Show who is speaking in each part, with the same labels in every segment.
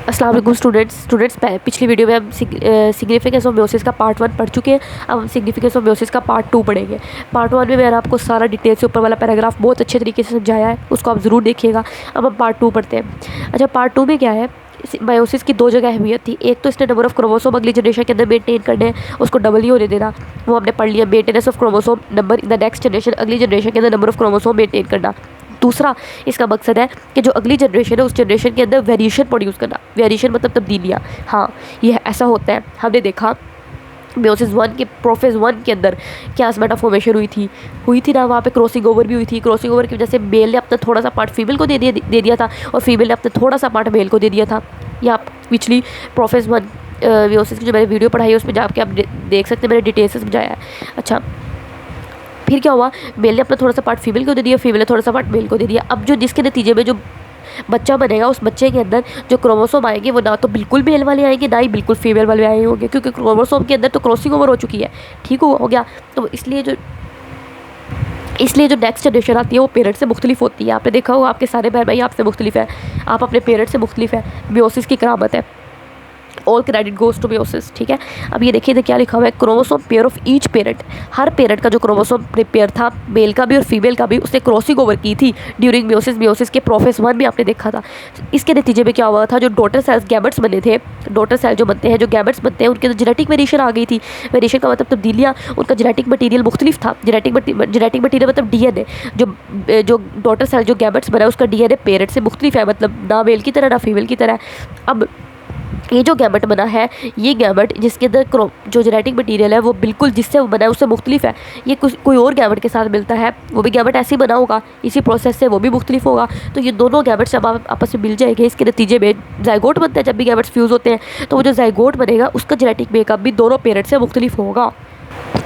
Speaker 1: अस्सलाम वालेकुम स्टूडेंट्स पिछली वीडियो में हम सिग्निफिकेंस ऑफ मेयोसिस का पार्ट 1 पढ़ चुके हैं। अब हम सिग्निफिकेंस ऑफ मेयोसिस का पार्ट 2 पढ़ेंगे। पार्ट 1 में मैंने आपको सारा डिटेल से ऊपर वाला पैराग्राफ बहुत अच्छे तरीके से समझाया है, उसको आप ज़रूर देखिएगा। अब हम पार्ट 2 पढ़ते हैं। अच्छा, पार्ट 2 में क्या है, मेयोसिस की दो जगह अहमियत थी। एक तो इसने नंबर ऑफ क्रोमोसोम अगली जनरेशन के अंदर मेंटेन करने हैं, उसको डबल ही होने देना, वो हमने पढ़ लिया। Maintenance of chromosome number in the next generation, अगली जनरेशन के अंदर नंबर ऑफ क्रोमोसोम मेंटेन करना। दूसरा इसका मकसद है कि जो अगली जनरेशन है उस जनरेशन के अंदर वेरिएशन प्रोड्यूस करना। वेरिएशन मतलब तब्दीलियाँ। हाँ, ये ऐसा होता है। हमने देखा मेयोसिस 1 के प्रोफेज 1 के अंदर क्या स्पर्मा फॉर्मेशन हुई थी ना, वहाँ पे क्रॉसिंग ओवर भी हुई थी। क्रॉसिंग ओवर की वजह से मेल ने अपना थोड़ा सा पार्ट फीमेल को दे दिया था और फीमेल ने अपना थोड़ा सा पार्ट मेल को दे दिया था। ये आप पिछली प्रोफेज 1 मेयोसिस की जो मैंने वीडियो पढ़ाई है उसमें जाके आप देख सकते हैं, मैंने डिटेल से समझाया है। अच्छा, फिर क्या हुआ, मेल ने अपना थोड़ा सा पार्ट फीमेल को दे दिया, फीमेल ने थोड़ा सा पार्ट मेल को दे दिया। अब जो जिसके नतीजे में जो बच्चा बनेगा उस बच्चे के अंदर जो क्रोमोसोम आएंगे वो ना तो बिल्कुल मेल वाले आएंगे ना ही बिल्कुल फीमेल वाले आए होंगे, क्योंकि क्रोमोसोम के अंदर तो क्रॉसिंग ओवर हो चुकी है। ठीक हो गया। तो इसलिए जो नेक्स्ट जनरेशन आती है वो पेरेंट्स से मुख्तलिफ होती है। आपने देखा होगा आपके सारे बहन भाई आपसे मुख्तलिफ है, आप अपने पेरेंट्स से मुख्तलिफ है। मेयोसिस की करामत है। All credit goes to meiosis. ठीक है। अब ये देखिए क्या लिखा हुआ है, chromosome pair of each parent. हर पेरेंट का जो क्रोमोसोम पेयर था, मेल का भी और फीमेल का भी, उसने क्रॉसिंग ओवर की थी ड्यूरिंग मेयोसिस के प्रोफेज 1 भी आपने देखा था। इसके नतीजे में क्या हुआ था, जो डॉटर सेल्स गैमेट्स बने थे, डॉटर सेल जो बनते हैं, जो गैमेट्स बनते हैं, उनके अंदर जेनेटिक वेरिएशन आ गई थी। वेरिएशन का मतलब तब्दीलियाँ, उनका जेनेटिक मटीरियल मुख्तलिफ था। जेनेटिक मटीरियल मतलब डीएनए। जो डॉटर सेल जो गैमेट्स बना है उसका डीएनए पेरेंट से मुख्तलिफ है, मतलब ना मेल की तरह ना फीमेल की तरह। अब ये जो गैमेट बना है, ये गैमेट जिसके अंदर जो जेनेटिक मटीरियल है वो बिल्कुल जिससे वो बना है उससे मुख्तलिफ है। ये कोई और गैमेट के साथ मिलता है, वो भी गैमेट ऐसे ही बना होगा, इसी प्रोसेस से वो भी मुख्तलिफ होगा। तो ये दोनों गैमेट्स जब आपस में मिल जाएंगे, इसके नतीजे में जाइगोट बनता है। जब भी गैमेट्स फ्यूज़ होते हैं तो वो जो जाइगोट बनेगा उसका जेनेटिक मेकअप भी दोनों पेरेंट्स से मुख्तलिफ होगा।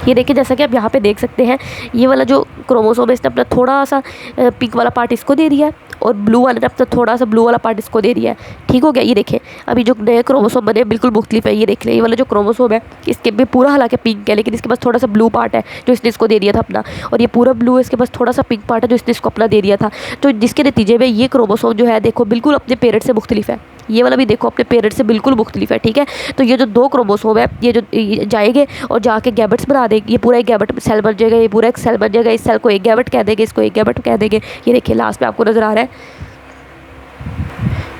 Speaker 1: ये देखिए, जैसा कि आप यहाँ पे देख सकते हैं, ये वाला जो क्रोमोसोम है इसने अपना थोड़ा सा पिंक वाला पार्ट इसको दे दिया है और ब्लू वाले ने अपना थोड़ा सा ब्लू वाला पार्ट इसको दे दिया है। ठीक हो गया। ये देखें, अभी जो नए क्रोमोसोम बने बिल्कुल मुख्तलिफ है। ये देख लें, ये वाला जो क्रोमोसोम है इसके भी पूरा हालांकि पिंक है, लेकिन इसके पास थोड़ा सा ब्लू पार्ट है जो इसने इसको दे दिया था अपना, और ये पूरा ब्लू है, इसके पास थोड़ा सा पिंक पार्ट है जो इसने इसको अपना दे दिया था। तो जिसके नतीजे में ये क्रोमोसोम जो है देखो बिल्कुल अपने पेरेंट से मुख्तलिफ है। ये वाला भी देखो अपने पेरेंट से बिल्कुल मुख्तलिफ है। ठीक है। तो ये जो दो क्रोमोसोम है ये जो जाएंगे और जाके गैमेट्स बना देंगे, ये पूरा एक गैमेट सेल बन जाएगा, ये पूरा एक सेल बन जाएगा। इस सेल को एक गैमेट कह देंगे, इसको एक गैमेट कह देंगे। ये देखिए लास्ट में आपको नजर आ रहा है,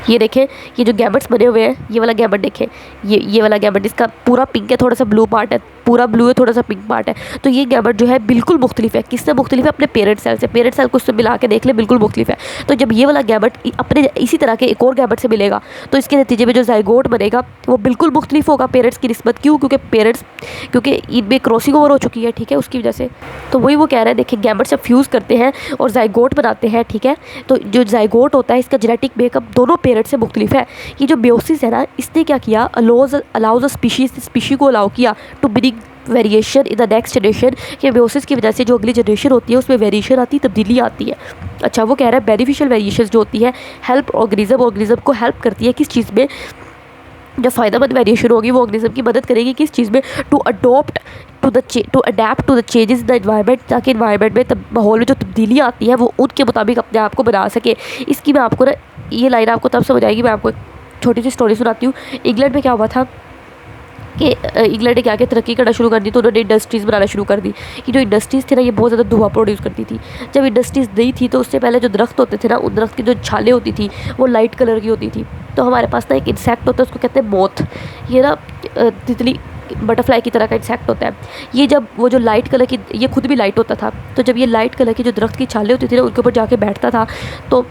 Speaker 1: ये देखें, ये जो गैमेट्स बने हुए हैं, ये वाला गैमेट देखें, ये वाला गैमेट इसका पूरा पिंक है, थोड़ा सा ब्लू पार्ट है, पूरा ब्लू है, थोड़ा सा पिंक पार्ट है। तो ये गैमेट जो है बिल्कुल मुख्तलिफ है। किससे मुख्तलिफ है? अपने पेरेंट सेल से। पेरेंट सेल को उससे मिला के देख ले, बिल्कुल मुख्तलिफ है। तो जब ये वाला गैमेट अपने इसी तरह के एक और गैमेट से मिलेगा तो इसके नतीजे में जो जाइगोट बनेगा वो बिल्कुल मुख्तलिफ होगा पेरेंट्स की निस्बत। क्यों? क्योंकि इनमें क्रॉसिंग ओवर हो चुकी है। ठीक है, उसकी वजह से। तो वही वो कह रहे हैं, देखिए गैमेट्स जब फ्यूज़ करते हैं और जाइगोट बनाते हैं, ठीक है, तो जो जाइगोट होता है इसका जेनेटिक मेकअप दोनों पेरेंट से मुख्तलिफ है। ये जो मेयोसिस है ना, इसने क्या किया, अलाउज अ स्पीशी को अलाउ किया to bring variation in the next generation. कि मेयोसिस की वजह से जो अगली जनरेशन होती है उसमें वेरिएशन आती है, तब्दीली आती है। अच्छा, वो कह रहा है बेनिफिशियल वेरिएशन जो होती है हेल्प ऑर्गेनिज्म को हेल्प करती है किस चीज़ में, जो फ़ायदेमंद वेरिएशन होगी वो ऑर्गेनिज्म की मदद करेगी किस चीज़ में, to adapt to the changes in the environment, ताकि एनवायरनमेंट में माहौल में जो तब्दीलियाँ आती हैं वो उनके मुताबिक अपने आप को बना सके। इसकी मैं आपको ना ये लाइन आपको तब समझ आएगी। मैं आपको एक छोटी सी स्टोरी सुनाती हूँ। इंग्लैंड में क्या हुआ था कि इंग्लैंड ने क्या क्या तरक्की करना शुरू कर दी, तो उन्होंने इंडस्ट्रीज़ बनाना शुरू कर दी। कि जो इंडस्ट्रीज़ थी ना ये बहुत ज़्यादा धुआं प्रोड्यूस करती थी। जब इंडस्ट्रीज़ नहीं थी तो उससे पहले जो दरख्त होते थे ना, उन दरख्त की जो छालें होती थी वो लाइट कलर की होती थी। तो हमारे पास ना एक इंसेक्ट होता है, उसको कहते हैं मोथ। ये ना तितली, बटरफ्लाई की तरह का इंसेक्ट होता है। ये जब वो जो लाइट कलर की, ये खुद भी लाइट होता था, तो जब ये लाइट कलर की जो दरख्त की छालें होती थी ना उनके ऊपर जाके बैठता था तो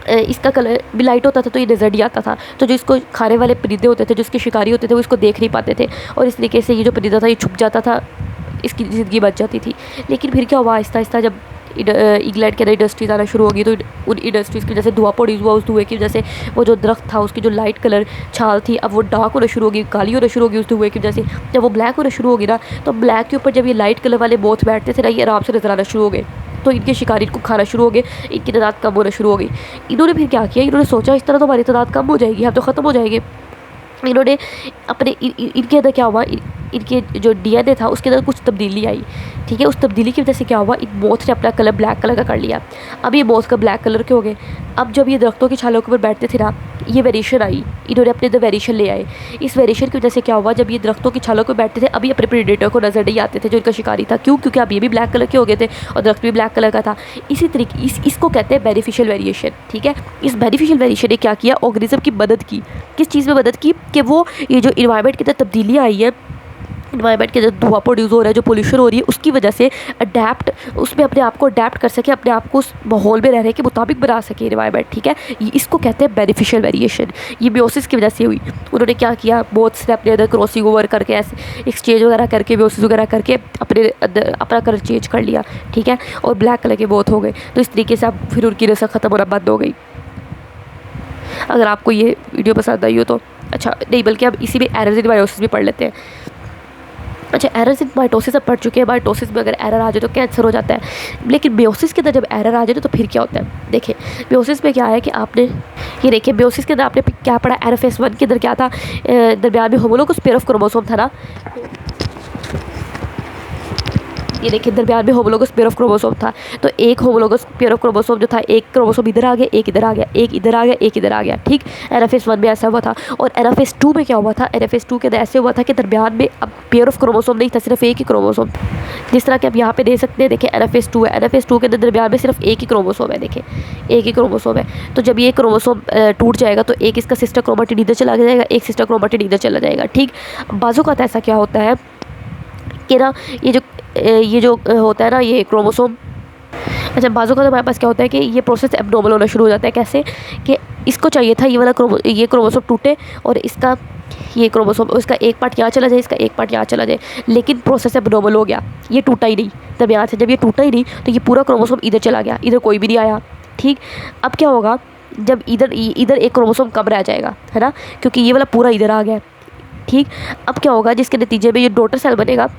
Speaker 1: इसका कलर भी लाइट होता था, तो ये नज़र नहीं आता था। तो जो इसको खाने वाले परिंदे होते थे, जो इसके शिकारी होते थे, वो इसको देख नहीं पाते थे और इस तरीके से ये जो परिंदा था ये छुप जाता था, इसकी ज़िंदगी बच जाती थी। लेकिन फिर क्या हुआ, आहिस्ता आहिस्ता जब इंग्लैंड के अंदर इंडस्ट्रीज आना शुरू होगी तो उन इंडस्ट्रीज़ की वजह से धुआं प्रोड्यूस हुआ। उस धुएँ की वजह से वो जो दरख्त था उसकी जो लाइट कलर छाल थी अब वो डार्क होना शुरू होगी, काली होना शुरू होगी उस धुएँ की वजह से। जब वो ब्लैक होना शुरू होगी ना, तो ब्लैक के ऊपर जब ये लाइट कलर वाले मोथ बैठते थे ना, ये आराम से नजर आना शुरू हो गए। तो इनके शिकारी इनको खाना शुरू हो गए, इनकी तादाद कम होना शुरू हो गई। इन्होंने फिर क्या किया, इन्होंने सोचा इस तरह तो हमारी तादाद कम हो जाएगी, हम तो ख़त्म हो जाएंगे। इन्होंने अपने इनके अंदर क्या हुआ, इनके जो डीएनए था उसके अंदर कुछ तब्दीली आई, ठीक है। उस तब्दीली की वजह से क्या हुआ, इन बोथ ने अपना कलर ब्लैक कलर का कर लिया। अब ये बोथ का ब्लैक कलर के हो गए। अब जब ये दरख्तों की छालों के ऊपर बैठते थे ना, ये वेरिएशन आई, इन्होंने अपने अंदर वेरिएशन ले आए। इस वेरिएशन की वजह से क्या हुआ, जब ये दरख्तों की छालों पर बैठते थे, अभी अपने प्रेडेटर को नजर नहीं आते थे जो इनका शिकारी था। क्यों? क्योंकि अब ये भी ब्लैक कलर के हो गए थे और दरख्त भी ब्लैक कलर का था। इसी तरीके इसको कहते हैं बेनिफिशियल वेरिएशन, ठीक है। इस बेनिफिशियल वेरिएशन ने क्या किया, ऑर्गेनिज्म की मदद की। किस चीज़ में मदद की कि वो ये जो इन्वायरमेंट के अंदर तब्दीली आई है, इन्वायरमेंट के अंदर धुआं प्रोड्यूस हो रहा है, जो पोल्यूशन हो रही है, उसकी वजह से अडेप्ट, उसमें अपने आप को अडेप्ट कर सके, अपने आप को उस माहौल में रहने के मुताबिक बना सके इन्वायरमेंट, ठीक है। इसको कहते हैं बेनिफिशियल वेरिएशन। ये मियोसिस की वजह से हुई। उन्होंने क्या किया, बहुत से अपने अंदर क्रॉसिंग ओवर करके, ऐसे एक्सचेंज वगैरह करके, मियोसिस वगैरह करके अपने अंदर अपना कलर चेंज कर लिया, ठीक है, और ब्लैक कलर के बहुत हो गए। तो इस तरीके से अब फिर उनकी नस्ल ख़त्म होना बंद हो गई। अगर आपको ये वीडियो पसंद आई हो तो अच्छा, नहीं बल्कि अब इसी में एरर्स इन माइटोसिस भी पढ़ लेते हैं। अच्छा, एरर्स इन माइटोसिस अब पढ़ चुके हैं। माइटोसिस में अगर एरर आ जाए तो कैंसर हो जाता है, लेकिन मियोसिस के अंदर जब एरर आ जाए तो फिर क्या होता है। देखिए मियोसिस में क्या है कि आपने ये देखिए, मियोसिस के अंदर आपने क्या पढ़ा, एरफेस 1 के अंदर क्या था, दरमियान में होमोलोगस पेयर ऑफ क्रोमोसोम था ना। ये देखिए दरमियान में होमोलोगस पेयर ऑफ क्रोमोसोम था। तो एक होमोलोगस पेयर ऑफ क्रोमोसोम जो था, एक क्रोमोसोम इधर आ गया, एक इधर आ गया, एक इधर आ गया, एक इधर आ गया, ठीक। एरफेस 1 में ऐसा हुआ था। और एरफेस 2 में क्या हुआ था, एरफेस 2 के अंदर ऐसे हुआ था कि दरमियान में अब पेयर ऑफ क्रोमोसोम नहीं था, सिर्फ एक ही क्रोमोसोम। जिस तरह के आप यहाँ पे दे सकते हैं, देखिए एरफेस 2 है, एरफेस 2 के अंदर दरमियान में सिर्फ एक ही क्रोमोसोम है, देखिए एक ही क्रोमोसोम है। तो जब ये क्रोमोसोम टूट जाएगा तो एक इसका सिस्टर क्रोमेटिड इधर चला जाएगा, एक सिस्टर क्रोमेटिड इधर चला जाएगा, ठीक। बाजू का ऐसा क्या होता है कि ना, ये जो होता है ना, ये क्रोमोसोम, अच्छा बाजू का हमारे पास क्या होता है कि ये प्रोसेस एबनॉर्मल होना शुरू हो जाता है। कैसे कि इसको चाहिए था ये वाला ये क्रोमोसोम टूटे और इसका ये क्रोमोसोम, इसका एक पार्ट यहाँ चला जाए, इसका एक पार्ट यहाँ चला जाए, लेकिन प्रोसेस एबनॉर्मल हो गया, ये टूटा ही नहीं दरमियान से। जब ये टूटा ही नहीं तो ये पूरा क्रोमोसोम इधर चला गया, इधर कोई भी नहीं आया, ठीक। अब क्या होगा, जब इधर एक क्रोमोसोम कम रह जाएगा, है ना, क्योंकि ये वाला पूरा इधर आ गया, ठीक। अब क्या होगा, जिसके नतीजे में ये डॉटर सेल बनेगा,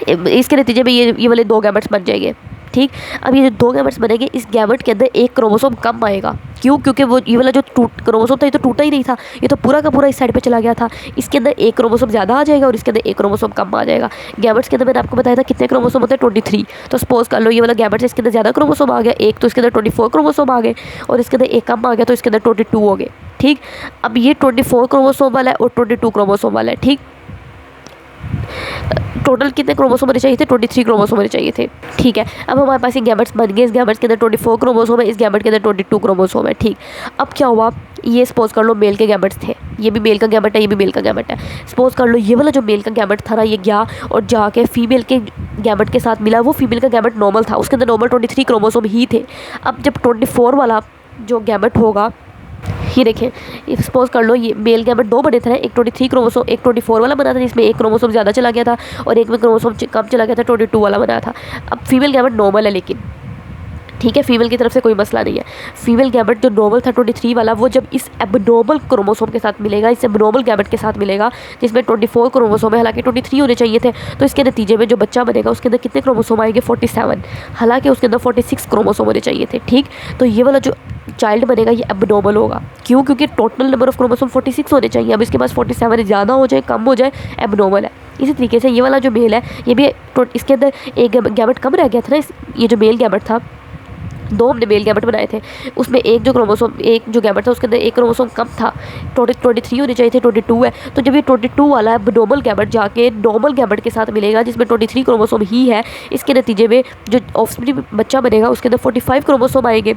Speaker 1: इसके नतीजे में ये वाले 2 गैमेट्स बन जाएंगे, ठीक। अब ये जो 2 गैमेट्स बनेंगे, इस गैमेट के अंदर एक क्रोमोसोम कम आएगा। क्यों? क्योंकि वो ये वाला जो क्रोमोसोम था ये तो टूटा ही नहीं था, ये तो पूरा का पूरा इस साइड पे चला गया था। इसके अंदर एक क्रोमोसोम ज़्यादा आ जाएगा और इसके अंदर एक क्रोमोसोम कम आ जाएगा। गैमेट्स के अंदर मैंने आपको बताया था कितने क्रोमोसोम होते हैं, 23। तो सपोज कर लो ये वाला गैमेट्स, इसके अंदर ज़्यादा क्रोमोसोम आ गया एक, तो इसके अंदर 24 क्रोमोसोम आ गए, और इसके अंदर एक कम आ गया तो इसके अंदर 22 हो गए, ठीक। अब ये 24 क्रोमोसोम वाला है और 22 क्रोमोसोम वाला है, ठीक। टोटल कितने क्रोमोसोम होने चाहिए थे, 23 क्रोमोसोम होने चाहिए थे, ठीक है। अब हमारे पास ये गैमेट्स बन गए, इस गैमेट्स के अंदर 24 क्रोमोसोम है, इस गैमेट के अंदर 22 क्रोमोसोम है, ठीक। अब क्या हुआ, ये सपोज कर लो मेल के गैमेट्स थे, ये भी मेल का गैमेट है, ये भी मेल का गैमेट है। सपोज कर लो ये वाला जो मेल का गैमेट था ना, ये गया और जाके फीमेल के गैमेट के साथ मिला, वो फीमेल का गैमेट नॉर्मल था, उसके अंदर नॉर्मल 23 क्रोमोसोम ही थे। अब जब 24 वाला जो गैमेट होगा, ये देखें सपोज कर लो ये मेल गैमेट 2 बने थे ना, एक 23 क्रोमोसोम, एक 24 वाला बना था जिसमें एक क्रोमोसोम ज़्यादा चला गया था और एक में क्रोमोसोम कम चला गया था, 22 वाला बना था। अब फीमेल गैमेट नॉर्मल है, लेकिन ठीक है, फीमेल की तरफ से कोई मसला नहीं है। फीमेल गैमेट जो नॉर्मल था 23 वाला, वो जब इस एबनॉर्मल क्रोमोसोम के साथ मिलेगा, इस एबनॉर्मल गैमेट के साथ मिलेगा जिसमें 24 क्रोमोसोम है, हालांकि 23 होने चाहिए थे, तो इसके नतीजे में जो बच्चा बनेगा उसके अंदर कितने क्रोमोसोम आएंगे, 47, हालांकि उसके अंदर 46 क्रोमोसोम होने चाहिए थे, ठीक। तो ये वाला जो चाइल्ड बनेगा ये एबनॉर्मल होगा। क्यों? क्योंकि टोटल नंबर ऑफ क्रोमोसोम 46 होने चाहिए, अब इसके पास 47 ज़्यादा हो जाए कम हो जाए, एबनॉर्मल है। इसी तरीके से ये वाला जो मेल है, ये भी इसके अंदर एक गैमेट कम रह गया था ना, ये जो मेल गैमेट था, 2 हमने मेल गैमेट बनाए थे, उसमें एक जो क्रोमोसोम, एक जो गैमेट था उसके अंदर एक क्रोमोसोम कम था, 23 होने चाहिए थे, 22 है। तो जब ये 22 वाला एबनॉर्मल गैमेट जाके नॉर्मल गैमेट के साथ मिलेगा जिसमें 23 क्रोमोसोम ही है, इसके नतीजे में जो ऑफस्प्रिंग बच्चा बनेगा उसके अंदर 45 क्रोमोसोम आएंगे,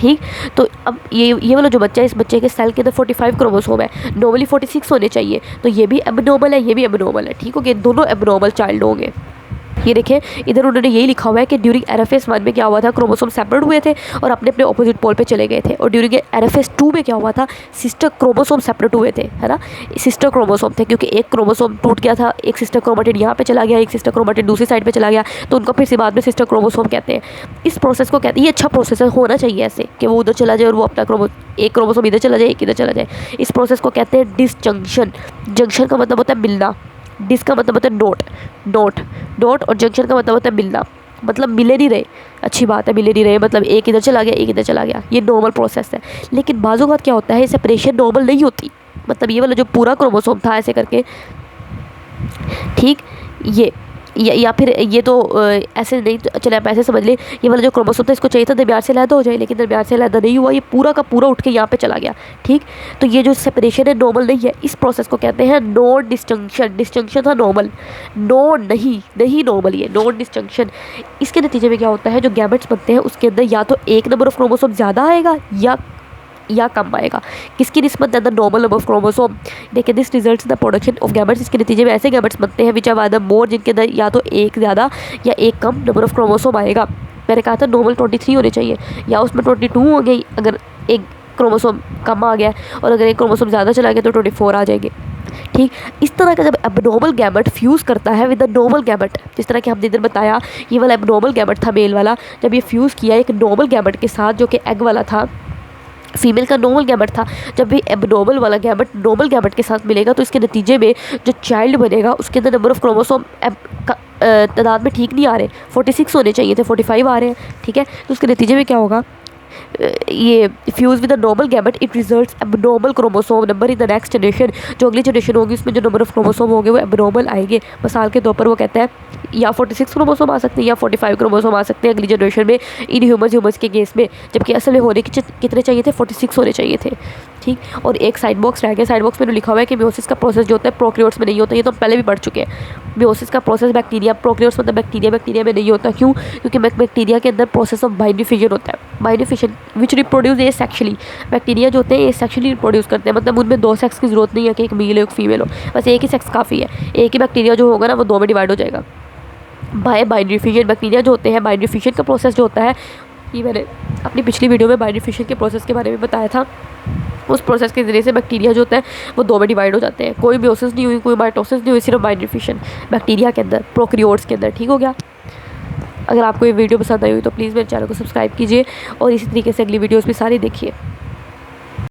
Speaker 1: ठीक। तो अब ये वाला जो बच्चा है, इस बच्चे के सेल के अंदर 45 क्रोमोसोम है, नॉर्मली 46 होने चाहिए, तो ये भी एबनॉर्मल है, ये भी एबनॉर्मल है, ठीक हो गया, दोनों एबनॉर्मल चाइल्ड होंगे। ये देखें इधर उन्होंने यही लिखा हुआ है कि ड्यूरिंग एरएफएस 1 में क्या हुआ था, क्रोमोसोम सेपरेट हुए थे और अपने अपने ऑपोजिट पोल पे चले गए थे, और ड्यूरिंग एरएफएस 2 में क्या हुआ था, सिस्टर क्रोमोसोम सेपरेट हुए थे, है ना, सिस्टर क्रोमोसोम थे, क्योंकि एक क्रोमोसोम टूट गया था, एक सिस्टर क्रोमेटिड यहाँ पे चला गया, एक सिस्टर क्रोमेटिड दूसरी साइड पे चला गया, तो उनको फिर से बाद में सिस्टर क्रोमोसोम कहते हैं। इस प्रोसेस को कहते हैं, ये अच्छा प्रोसेस होना चाहिए ऐसे कि वो उधर चला जाए और वो अपना एक क्रोमोसोम इधर चला जाए, एक इधर चला जाए। इस प्रोसेस को कहते हैं डिसजंक्शन। जंक्शन का मतलब होता है मिलना, डिस का मतलब होता है डॉट और जंक्शन का मतलब होता है मिलना, मतलब मिले नहीं रहे, अच्छी बात है, मिले नहीं रहे मतलब एक इधर चला गया एक इधर चला गया, ये नॉर्मल प्रोसेस है। लेकिन बाज़ औक़ात क्या होता है, सेपरेशन नॉर्मल नहीं होती, मतलब ये वाला जो पूरा क्रोमोसोम था ऐसे करके ठीक। या फिर ये तो ऐसे नहीं, चले आप ऐसे समझ लें, ये वाला जो क्रोमोसोम था इसको चाहिए था दरमियान से अलहदा हो जाए, लेकिन दरमियान से अलहदा नहीं हुआ, ये पूरा का पूरा उठ के यहाँ पे चला गया। ठीक। तो ये जो सेपरेशन है नॉर्मल नहीं है, इस प्रोसेस को कहते हैं नॉन डिस्जंक्शन। डिस्जंक्शन था नॉर्मल, नॉन नहीं नॉर्मल, ये नॉन डिस्जंक्शन। इसके नतीजे में क्या होता है, जो गैमेट्स बनते हैं उसके अंदर या तो एक नंबर ऑफ क्रोमोसोम ज़्यादा आएगा या कम आएगा। किसकी निस्बत the normal number of chromosome. देखिए this results the production of gametes. इसके नतीजे में ऐसे गैमेट्स बनते हैं विच आर आइदर मोर, जिनके अंदर या तो एक ज़्यादा या एक कम नंबर ऑफ क्रोमोसोम आएगा। मैंने कहा था नॉर्मल 23 होने चाहिए, या उसमें 22 हो गई अगर एक क्रोमोसोम कम आ गया, और अगर एक क्रोमोसोम ज़्यादा चला गया तो 24 आ जाएंगे। ठीक। इस तरह का जब एबनॉर्मल गैमेट फ्यूज़ करता है विद द नॉर्मल गैमेट, जिस तरह कि हमने इधर बताया ये वाला एबनॉर्मल गैमेट था मेल वाला, जब ये फ्यूज़ किया एक नॉर्मल गैमेट के साथ जो कि एग वाला था, फीमेल का नॉर्मल गैमेट था, जब भी एबनॉर्मल वाला गैमेट नॉर्मल गैमेट के साथ मिलेगा तो इसके नतीजे में जो चाइल्ड बनेगा उसके अंदर नंबर ऑफ क्रोमोसोम तादाद में ठीक नहीं आ रहे, 46 होने चाहिए थे, 45 आ रहे हैं। ठीक है। तो उसके नतीजे में क्या होगा, ये fuse with the normal gamete it results abnormal chromosome number in the next generation. जो अगली जनरेशन होगी उसमें जो नंबर ऑफ क्रोमोसोम होंगे वो एबनॉर्मल आएंगे। मिसाल के तौर पर वो कहता है या 46 क्रोमोसोम आ सकते हैं या 45 क्रोमोसोम आ सकते हैं अगली जनरेशन में इन ह्यूमंस के केस में, जबकि असल में होने के कितने चाहिए थे, 46 होने चाहिए थे। ठीक। और एक साइड बॉक्स रह गया, साइड बॉक्स में लिखा हुआ है कि मियोसिस का प्रोसेस जो होता है प्रोकैरियोट्स में नहीं होता, ये तो हम पहले भी पढ़ चुके हैं। मियोसिस का प्रोसेस बैक्टीरिया, प्रोकैरियोट्स मतलब बैक्टीरिया में नहीं होता। क्यों? क्योंकि बैक्टीरिया के अंदर प्रोसेस ऑफ बाइनरी फिजन होता है। बाइनरी फिजन विच रिप्रोड्यूस एसेक्सुअली। बैक्टीरिया जो होते हैं एसेक्सुअली रिप्रोड्यूस करते हैं, मतलब उनमें दो सेक्स की जरूरत नहीं है कि एक मेल हो एक फीमेल हो, बस एक ही सेक्स काफ़ी है। एक ही बैक्टीरिया जो होगा ना वो दो में डिवाइड हो जाएगा। बाइनरी फिजन बैक्टीरिया जो होते हैं, बाइनरी फिजन का प्रोसेस जो होता है, ये मैंने अपनी पिछली वीडियो में बाइनरी फिजन के प्रोसेस के बारे में बताया था। उस प्रोसेस के ज़रिए से बैक्टीरिया जो होता है वो दो में डिवाइड हो जाते हैं। कोई मियोसिस नहीं हुई, कोई माइटोसिस नहीं हुई, सिर्फ बाइनरी फिजन बैक्टीरिया के अंदर, प्रोकैरियोट्स के अंदर। ठीक हो गया। अगर आपको ये वीडियो पसंद आई हुई तो प्लीज़ मेरे चैनल को सब्सक्राइब कीजिए और इसी तरीके से अगली वीडियोज़ भी सारी देखिए।